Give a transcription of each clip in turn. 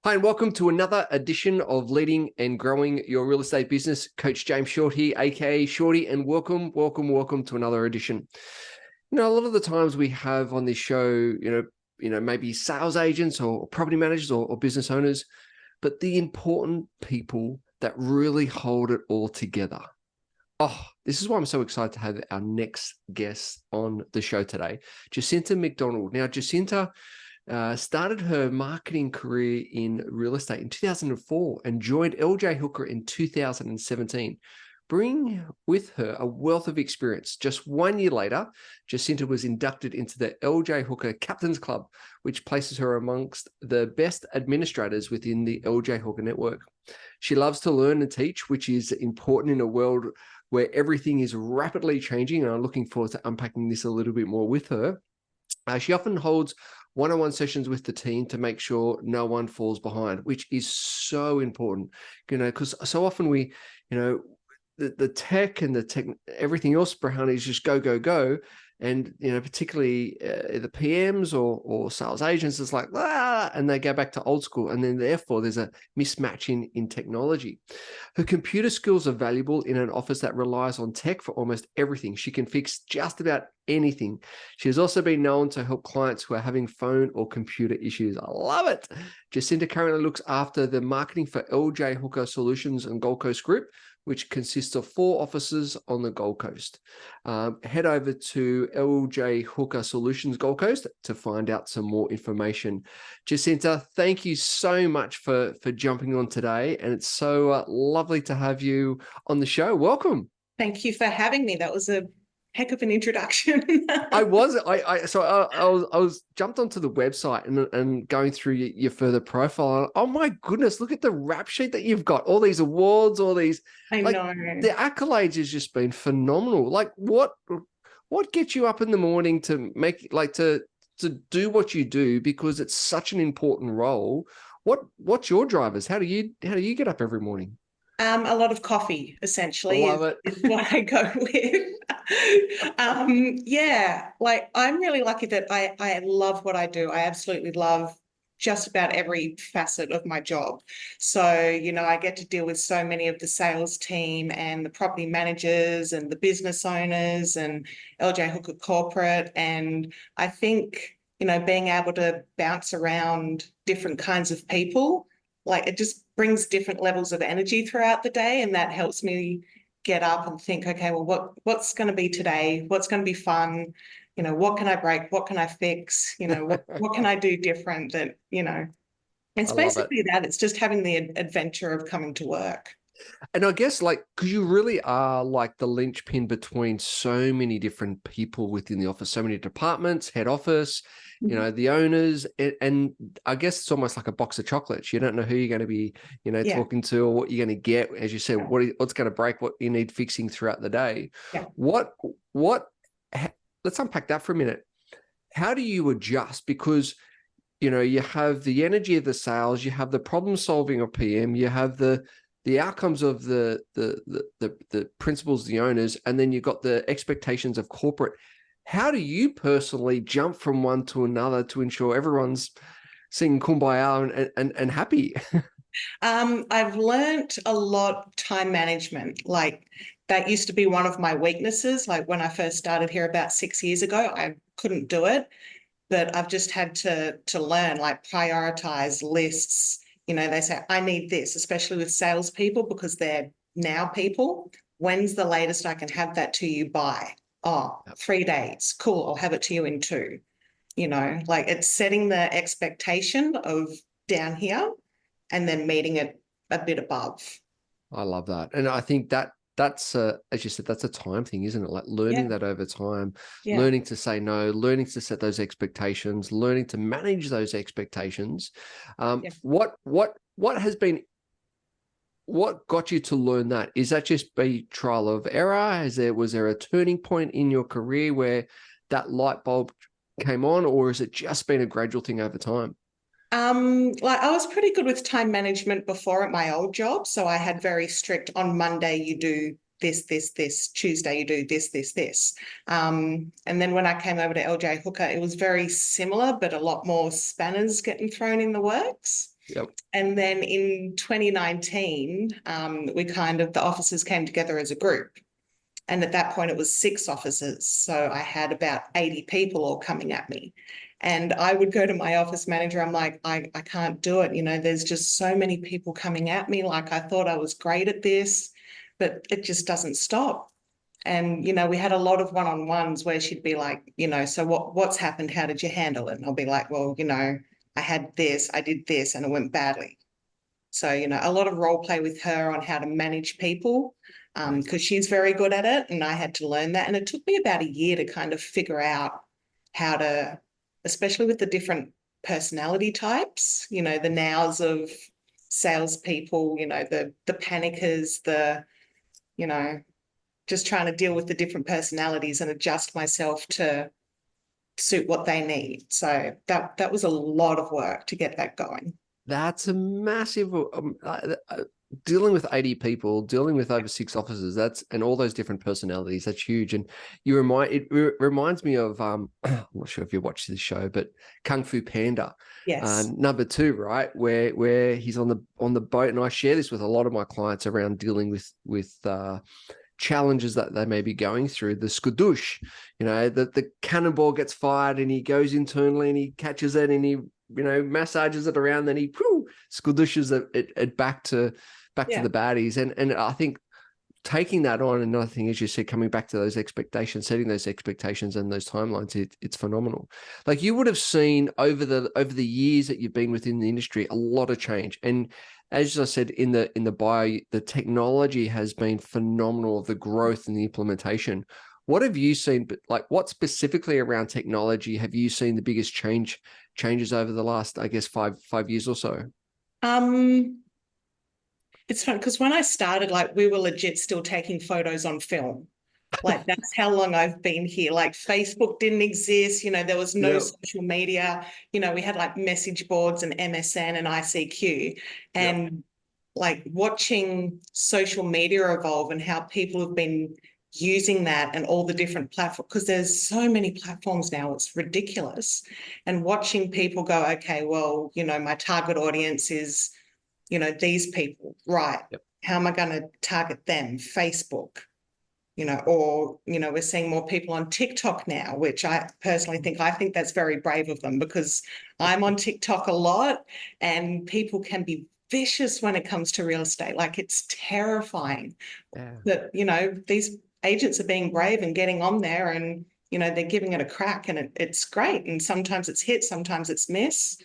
Hi, and welcome to another edition of Leading and Growing Your Real Estate Business. Coach James Short here, aka Shorty, and welcome to another edition. A lot of the times we have on this show, maybe sales agents or property managers or business owners, but the important people that really hold it all together. Oh, this is why I'm so excited to have our next guest on the show today, Jacinta Mcdonald. Now, Jacinta started her marketing career in real estate in 2004 and joined LJ Hooker in 2017, bringing with her a wealth of experience. Just 1 year later, Jacinta was inducted into the LJ Hooker Captains Club, which places her amongst the best administrators within the LJ Hooker network. She loves to learn and teach, which is important in a world where everything is rapidly changing, and I'm looking forward to unpacking this a little bit more with her. She often holds one-on-one sessions with the team to make sure no one falls behind, which is so important, because so often we, the tech and everything else behind is just go, go, go. And, particularly the PMs or sales agents, it's like, and they go back to old school. And then therefore there's a mismatch in technology. Her computer skills are valuable in an office that relies on tech for almost everything. She can fix just about anything. She has also been known to help clients who are having phone or computer issues. I love it. Jacinta currently looks after the marketing for LJ Hooker Solutions and Gold Coast Group, which consists of 4 offices on the Gold Coast. Head over to LJ Hooker Solutions Gold Coast to find out some more information. Jacinta, thank you so much for jumping on today, and it's so lovely to have you on the show. Welcome. Thank you for having me. That was a heck of an introduction. I was jumped onto the website and going through your further profile. Oh my goodness, look at the rap sheet that you've got. All these awards, all these. I know. The accolades has just been phenomenal. Like what gets you up in the morning to make to do what you do, because it's such an important role? What's your drivers? How do you get up every morning? A lot of coffee, essentially, is what I go with. I'm really lucky that I love what I do. I absolutely love just about every facet of my job. So, I get to deal with so many of the sales team and the property managers and the business owners and LJ Hooker Corporate. And I think, being able to bounce around different kinds of people, it just brings different levels of energy throughout the day, and that helps me get up and think, okay, well, what's going to be today? What's going to be fun? What can I break? What can I fix? What can I do different that, and it's basically that. It's just having the adventure of coming to work. And I guess because you really are like the linchpin between so many different people within the office, so many departments, head office, the owners, and I guess it's almost like a box of chocolates. You don't know who you're going to be, talking to, or what you're going to get. As you said, what's going to break, what you need fixing throughout the day. Yeah. Let's unpack that for a minute. How do you adjust? Because you have the energy of the sales, you have the problem solving of PM, you have the outcomes of the principals, the owners, and then you've got the expectations of corporate. How do you personally jump from one to another to ensure everyone's singing Kumbaya and happy? I've learned a lot time management. That used to be one of my weaknesses. When I first started here about 6 years ago, I couldn't do it, but I've just had to learn, prioritize lists. They say, I need this, especially with salespeople, because they're now people. When's the latest I can have that to you by? 3 days. Cool. I'll have it to you in 2. It's setting the expectation of down here and then meeting it a bit above. I love that. And I think that's as you said, that's a time thing, isn't it? Learning that over time, learning to say no, learning to set those expectations, learning to manage those expectations. What got you to learn that? Is that just be trial of error? Was there a turning point in your career where that light bulb came on, or has it just been a gradual thing over time? I was pretty good with time management before at my old job. So I had very strict, on Monday you do this, Tuesday you do this. And then when I came over to LJ Hooker, it was very similar, but a lot more spanners getting thrown in the works. Yep. And then in 2019, the officers came together as a group. And at that point, it was 6 officers. So I had about 80 people all coming at me. And I would go to my office manager. I'm like, I can't do it. There's just so many people coming at me. Like, I thought I was great at this, but it just doesn't stop. And, we had a lot of one-on-ones where she'd be like, so what's happened? How did you handle it? And I'll be like, well, I had this, I did this, and it went badly. So, a lot of role play with her on how to manage people, because she's very good at it. And I had to learn that. And it took me about a year to kind of figure out how to, especially with the different personality types, the nows of salespeople, the panickers, just trying to deal with the different personalities and adjust myself to suit what they need. So that was a lot of work to get that going. That's a massive, dealing with 80 people, dealing with over 6 officers, and all those different personalities, that's huge. And it reminds me of, I'm not sure if you watch this show, but Kung Fu Panda. Yes. Number 2, right? Where he's on the boat. And I share this with a lot of my clients around dealing with challenges that they may be going through. The skadoosh, the cannonball gets fired and he goes internally and he catches it and he, massages it around, then he skadooshes it back to the baddies. And I think taking that on, and another thing, as you said, coming back to those expectations, setting those expectations and those timelines, it's phenomenal. Like, you would have seen over the years that you've been within the industry, a lot of change. And as I said in the bio, the technology has been phenomenal, the growth and the implementation. What have you seen, but like, what specifically around technology have you seen the biggest changes over the last, I guess, five years or so? It's fun because when I started, like, we were legit still taking photos on film. Like, that's how long I've been here. Like, Facebook didn't exist, there was no social media, we had like message boards and MSN and ICQ. And like, watching social media evolve and how people have been using that and all the different platforms, because there's so many platforms now, it's ridiculous. And watching people go, okay, well, my target audience is, these people, right? How am I going to target them? Facebook, or, we're seeing more people on TikTok now, which I personally think that's very brave of them, because I'm on TikTok a lot and people can be vicious when it comes to real estate. Like, it's terrifying that, these agents are being brave and getting on there and, they're giving it a crack, and it's great. And sometimes it's hit, sometimes it's miss.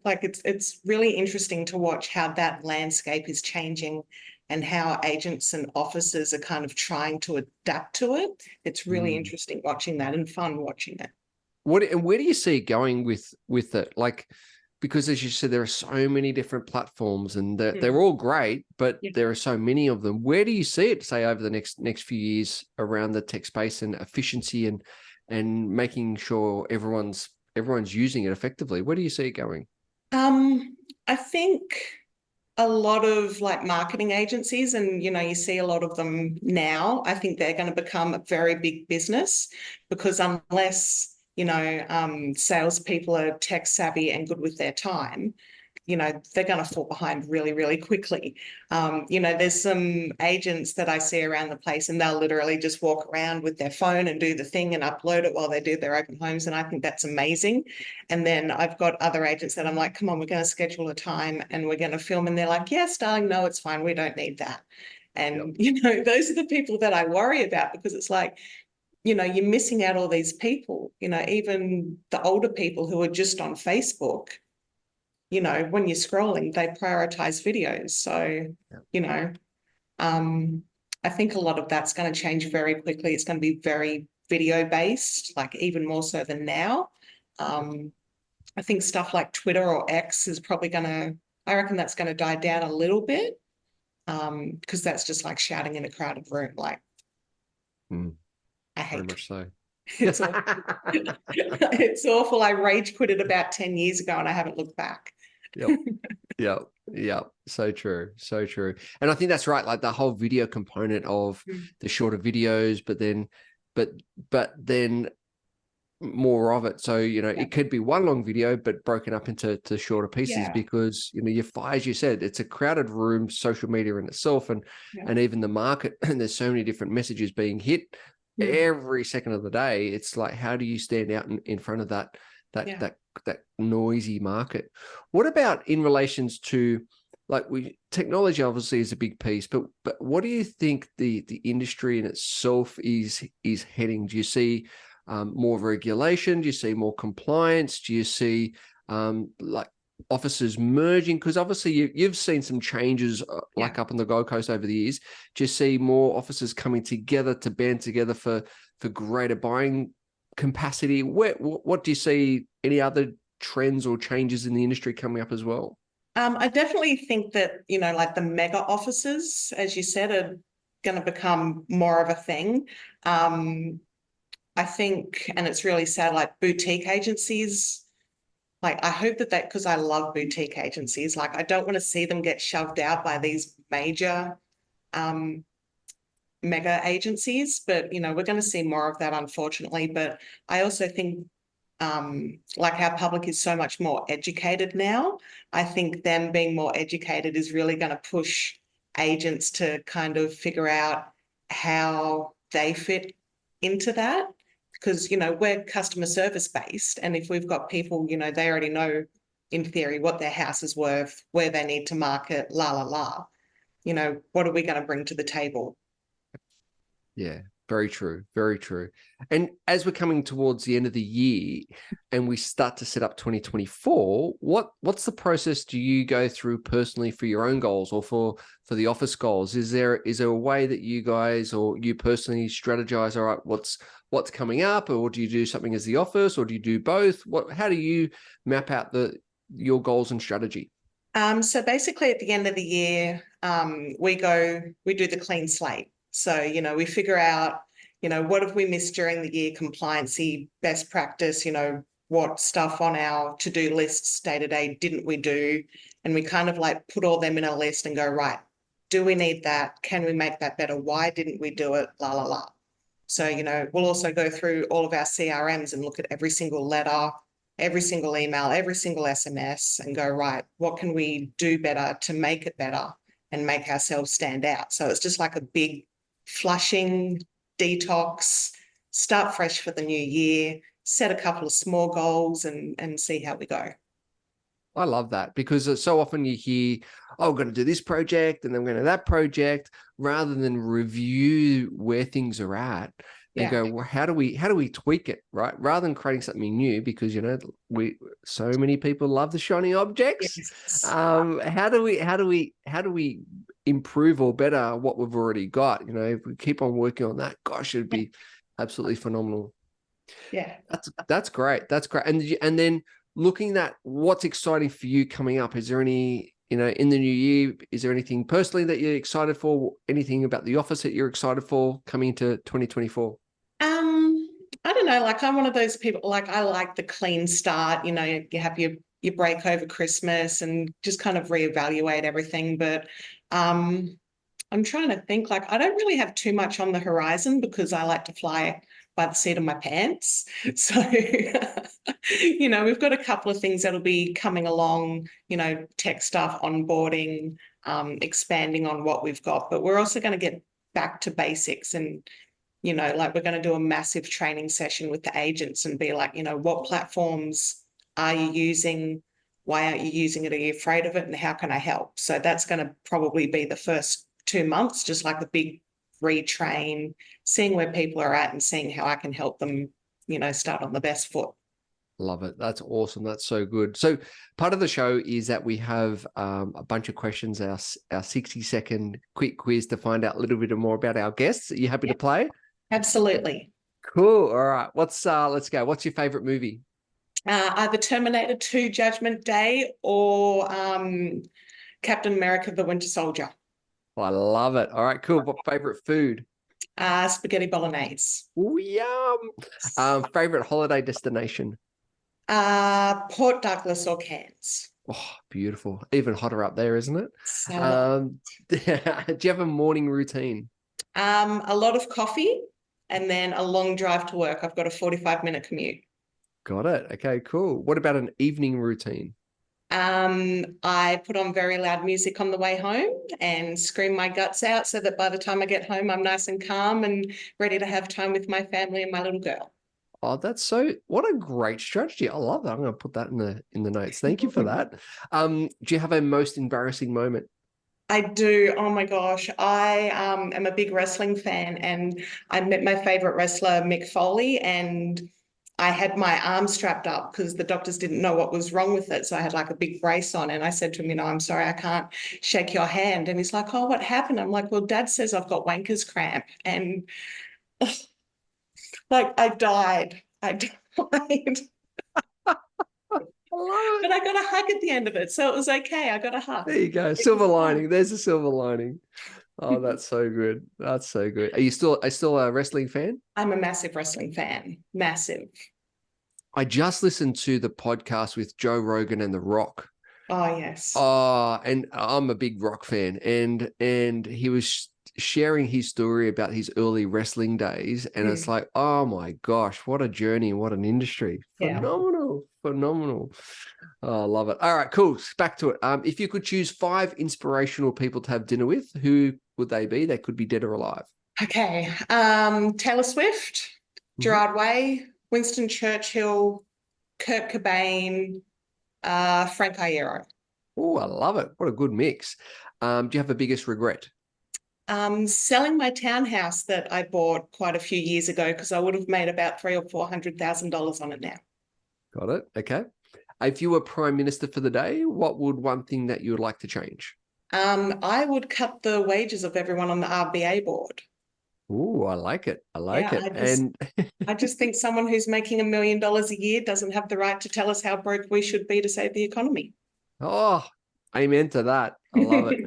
Like, it's really interesting to watch how that landscape is changing and how agents and officers are kind of trying to adapt to it. It's really interesting watching that and fun watching it. Where do you see it going with it? Like, because as you said, there are so many different platforms and they're all great, but there are so many of them. Where do you see it, say, over the next few years around the tech space and efficiency and making sure everyone's using it effectively? Where do you see it going? I think a lot of like marketing agencies, and you see a lot of them now, I think they're going to become a very big business, because unless salespeople are tech savvy and good with their time, they're going to fall behind really, really quickly. There's some agents that I see around the place and they'll literally just walk around with their phone and do the thing and upload it while they do their open homes. And I think that's amazing. And then I've got other agents that I'm like, come on, we're going to schedule a time and we're going to film. And they're like, yes, darling, no, it's fine. We don't need that. And, those are the people that I worry about, because it's like, you're missing out all these people, even the older people who are just on Facebook, when you're scrolling, they prioritize videos. So, I think a lot of that's going to change very quickly. It's going to be very video based, like even more so than now. I think stuff like Twitter or X is probably I reckon that's going to die down a little bit, because that's just like shouting in a crowded room. Like, I hate very much so. It's awful. It's awful. I rage quit it about 10 years ago and I haven't looked back. Yep. So true. And I think that's right. Like the whole video component of the shorter videos, but then more of it. So, it could be one long video, but broken up into shorter pieces because, as you said, it's a crowded room, social media in itself, and even the market, and there's so many different messages being hit every second of the day. It's like, how do you stand out in front of that noisy market? What about in relations to, like, technology obviously is a big piece, but what do you think the industry in itself is heading? Do you see more regulation? Do you see more compliance? Do you see like offices merging? Because obviously you've seen some changes like up on the Gold Coast over the years. Do you see more offices coming together to band together for greater buying capacity? What do you see? Any other trends or changes in the industry coming up as well? I definitely think that, like the mega offices, as you said, are going to become more of a thing. I think, and it's really sad, like boutique agencies, like I hope that because I love boutique agencies, like I don't want to see them get shoved out by these major mega agencies, but we're going to see more of that, unfortunately. But I also think like our public is so much more educated now. I think them being more educated is really going to push agents to kind of figure out how they fit into that. Because, we're customer service based. And if we've got people, they already know in theory what their house is worth, where they need to market, what are we going to bring to the table? Yeah, very true. Very true. And as we're coming towards the end of the year and we start to set up 2024, what's the process do you go through personally for your own goals or for the office goals? Is there a way that you guys or you personally strategize, all right, what's coming up, or do you do something as the office, or do you do both? How do you map out your goals and strategy? So basically at the end of the year, we do the clean slate. So, we figure out, what have we missed during the year, compliancy, best practice, what stuff on our to-do lists day to day didn't we do? And we kind of like put all them in a list and go, right, do we need that? Can we make that better? Why didn't we do it? La, la, la. So, we'll also go through all of our CRMs and look at every single letter, every single email, every single SMS and go, right, what can we do better to make it better and make ourselves stand out? So it's just like a big flushing, detox, start fresh for the new year, set a couple of small goals and see how we go. I love that because so often you hear, oh, I'm going to do this project and then we're going to that project, rather than review where things are at and go, well, how do we tweak it, right? Rather than creating something new, because so many people love the shiny objects. Yes. How do we improve or better what we've already got? If we keep on working on that, gosh, it'd be absolutely phenomenal. Yeah, that's great. That's great. And then looking at what's exciting for you coming up, is there any, in the new year, is there anything personally that you're excited for? Anything about the office that you're excited for coming into 2024? I don't know. Like I'm one of those people, like I like the clean start, you have your break over Christmas and just kind of reevaluate everything. But I'm trying to think, like I don't really have too much on the horizon because I like to fly by the seat of my pants. So, we've got a couple of things that'll be coming along, tech stuff, onboarding, expanding on what we've got. But we're also going to get back to basics and, like we're going to do a massive training session with the agents and be like, what platforms are you using? Why aren't you using it? Are you afraid of it? And how can I help? So that's going to probably be the first 2 months, just like a big retrain, seeing where people are at and seeing how I can help them, start on the best foot. Love it. That's awesome. That's so good. So part of the show is that we have a bunch of questions, our 60-second quick quiz to find out a little bit more about our guests. Are you happy to play? Absolutely. Cool. All right. Let's go. What's your favorite movie? Either Terminator 2 Judgment Day or Captain America the Winter Soldier. I love it. All right, cool. What favorite food? Spaghetti bolognese. Ooh, yum. Favorite holiday destination? Port Douglas or Cairns. Oh, beautiful. Even hotter up there, isn't it? So, do you have a morning routine? A lot of coffee and then a long drive to work. I've got a 45-minute commute. Got it. Okay, cool. What about an evening routine? I put on very loud music on the way home and scream my guts out so that by the time I get home, I'm nice and calm and ready to have time with my family and my little girl. Oh, what a great strategy. I love that. I'm going to put that in the notes. Thank you for that. Do you have a most embarrassing moment? I do. Oh my gosh. I am a big wrestling fan, and I met my favorite wrestler, Mick Foley, and I had my arm strapped up because the doctors didn't know what was wrong with it. So I had like a big brace on, and I said to him, I'm sorry, I can't shake your hand. And he's like, oh, what happened? I'm like, well, Dad says I've got wanker's cramp. And like I died. I died. I love But it. I got a hug at the end of it. So it was okay. I got a hug. There you go. Silver lining. There's a silver lining. Oh, that's so good. That's so good. Are you still a wrestling fan? I'm a massive wrestling fan. Massive. I just listened to the podcast with Joe Rogan and The Rock. Oh, yes. Oh, and I'm a big Rock fan, and he was sharing his story about his early wrestling days, and it's like, oh my gosh, what a journey, what an industry. Phenomenal, phenomenal. Oh, I love it. All right, cool. Back to it. If you could choose 5 inspirational people to have dinner with, who would they be? They could be dead or alive. Okay. Taylor Swift, Gerard Way, Winston Churchill, Kurt Cobain, Frank Iero. Oh, I love it. What a good mix. Do you have a biggest regret? Selling my townhouse that I bought quite a few years ago because I would have made about $300,000 or $400,000 on it now. Got it. Okay. If you were Prime Minister for the day, what would one thing that you would like to change? I would cut the wages of everyone on the RBA board. Oh, I like it. I like it. I just think someone who's making $1 million a year doesn't have the right to tell us how broke we should be to save the economy. Oh, amen to that. I love it.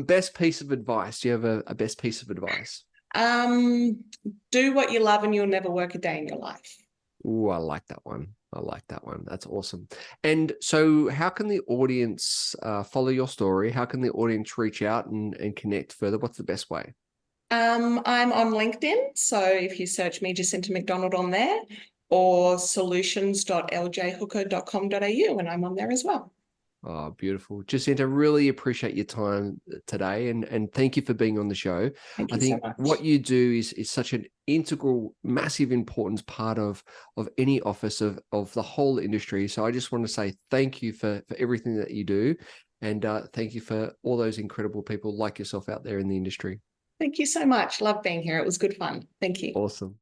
Best piece of advice. Do you have a best piece of advice? Do what you love and you'll never work a day in your life. Oh, I like that one. I like that one. That's awesome. And so how can the audience follow your story? How can the audience reach out and connect further? What's the best way? I'm on LinkedIn. So if you search me, Jacinta Mcdonald on there, or solutions.ljhooker.com.au, and I'm on there as well. Oh, beautiful. Jacinta, really appreciate your time today and thank you for being on the show. Thank you I think so much. what you do is such an integral, massive importance part of any office of the whole industry. So I just want to say thank you for everything that you do. And thank you for all those incredible people like yourself out there in the industry. Thank you so much. Love being here. It was good fun. Thank you. Awesome.